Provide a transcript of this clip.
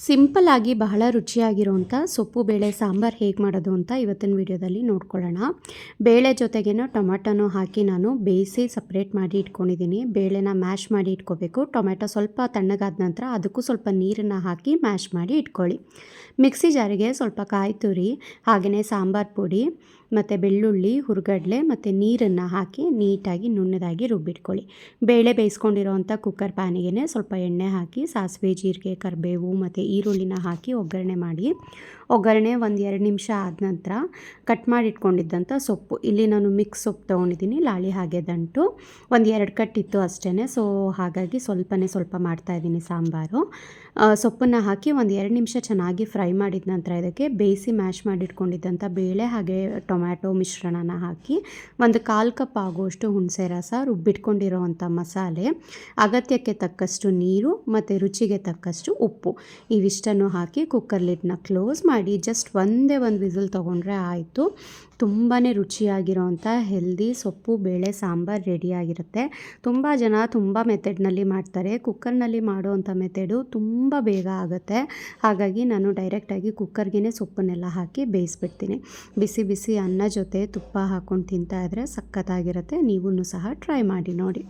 Simple ಆಗಿ ಬಹಳ ರುಚಿಯಾಗಿರುವಂಥ ಸೊಪ್ಪು ಬೇಳೆ ಸಾಂಬಾರು ಹೇಗೆ ಮಾಡೋದು ಅಂತ ಇವತ್ತಿನ ವಿಡಿಯೋದಲ್ಲಿ ನೋಡ್ಕೊಳ್ಳೋಣ. ಬೇಳೆ ಜೊತೆಗೇನೋ ಟೊಮೆಟೊನೂ ಹಾಕಿ ನಾನು ಬೇಯಿಸಿ ಸಪ್ರೇಟ್ ಮಾಡಿ ಇಟ್ಕೊಂಡಿದ್ದೀನಿ. ಬೇಳೆನ ಮ್ಯಾಶ್ ಮಾಡಿ ಇಟ್ಕೋಬೇಕು. ಟೊಮೆಟೊ ಸ್ವಲ್ಪ ತಣ್ಣಗಾದ ನಂತರ ಅದಕ್ಕೂ ಸ್ವಲ್ಪ ನೀರನ್ನು ಹಾಕಿ ಮ್ಯಾಶ್ ಮಾಡಿ ಇಟ್ಕೊಳ್ಳಿ. ಮಿಕ್ಸಿ ಜಾರಿಗೆ ಸ್ವಲ್ಪ ಕಾಯಿ ತುರಿ, ಹಾಗೆಯೇ ಸಾಂಬಾರು ಪುಡಿ ಮತ್ತು ಬೆಳ್ಳುಳ್ಳಿ, ಹುರ್ಗಡ್ಲೆ ಮತ್ತು ನೀರನ್ನು ಹಾಕಿ ನೀಟಾಗಿ ನುಣ್ಣದಾಗಿ ರುಬ್ಬಿಟ್ಕೊಳ್ಳಿ. ಬೇಳೆ ಬೇಯಿಸ್ಕೊಂಡಿರೋವಂಥ ಕುಕ್ಕರ್ ಪ್ಯಾನಿಗೆ ಸ್ವಲ್ಪ ಎಣ್ಣೆ ಹಾಕಿ ಸಾಸಿವೆ, ಜೀರಿಗೆ, ಕರಿಬೇವು ಮತ್ತು ಈರುಳ್ಳಿನ ಹಾಕಿ ಒಗ್ಗರಣೆ ಮಾಡಿ, ಒಗ್ಗರಣೆ 1-2 ನಿಮಿಷ ಆದ ನಂತರ ಕಟ್ ಮಾಡಿ ಇಟ್ಕೊಂಡಿದ್ದಂಥ ಸೊಪ್ಪು, ಇಲ್ಲಿ ನಾನು ಮಿಕ್ಸ್ ಸೊಪ್ಪು ತೊಗೊಂಡಿದ್ದೀನಿ, ಲಾಳಿ ಹಾಗೆ ದಂಟು 1-2 ಕಟ್ಟಿತ್ತು ಅಷ್ಟೇ. ಸೊ ಹಾಗಾಗಿ ಸ್ವಲ್ಪ ಮಾಡ್ತಾಯಿದ್ದೀನಿ ಸಾಂಬಾರು. ಸೊಪ್ಪನ್ನು ಹಾಕಿ 1-2 ನಿಮಿಷ ಚೆನ್ನಾಗಿ ಫ್ರೈ ಮಾಡಿದ ನಂತರ ಇದಕ್ಕೆ ಬೇಯಿಸಿ ಮ್ಯಾಶ್ ಮಾಡಿಟ್ಕೊಂಡಿದ್ದಂಥ ಬೇಳೆ ಹಾಗೆ ಟೊಮ್ಯಾಟೊ ಮಿಶ್ರಣನ ಹಾಕಿ 1/4 ಕಪ್ ಆಗುವಷ್ಟು ಹುಣಸೆ ರಸ, ರುಬ್ಬಿಟ್ಕೊಂಡಿರೋವಂಥ ಮಸಾಲೆ, ಅಗತ್ಯಕ್ಕೆ ತಕ್ಕಷ್ಟು ನೀರು ಮತ್ತು ರುಚಿಗೆ ತಕ್ಕಷ್ಟು ಉಪ್ಪು ಇವಿಷ್ಟನ್ನು ಹಾಕಿ ಕುಕ್ಕರ್ ಲಿಡ್ನ ಕ್ಲೋಸ್ ಮಾಡಿ ಜಸ್ಟ್ ಒಂದೇ ಒಂದು ವಿಸಿಲ್ ತೊಗೊಂಡ್ರೆ ಆಯಿತು. ತುಂಬಾ ರುಚಿಯಾಗಿರೋವಂಥ ಹೆಲ್ದಿ ಸೊಪ್ಪು ಬೇಳೆ ಸಾಂಬಾರು ರೆಡಿಯಾಗಿರುತ್ತೆ. ತುಂಬ ಜನ ತುಂಬ ಮೆಥಡ್ನಲ್ಲಿ ಮಾಡ್ತಾರೆ. ಕುಕ್ಕರ್ನಲ್ಲಿ ಮಾಡೋವಂಥ ಮೆಥಡು ತುಂಬ ಬೇಗ ಆಗುತ್ತೆ. ಹಾಗಾಗಿ ನಾನು ಡೈರೆಕ್ಟಾಗಿ ಕುಕ್ಕರ್ಗೆ ಸೊಪ್ಪನ್ನೆಲ್ಲ ಹಾಕಿ ಬೇಯಿಸ್ಬಿಡ್ತೀನಿ. ಬಿಸಿ ಬಿಸಿ ಅನ್ನ ಜೊತೆ ತುಪ್ಪ ಹಾಕ್ಕೊಂಡು ತಿಂತಾಯಿದ್ರೆ ಸಖತ್ತಾಗಿರುತ್ತೆ. ನೀವೂ ಸಹ ಟ್ರೈ ಮಾಡಿ ನೋಡಿ.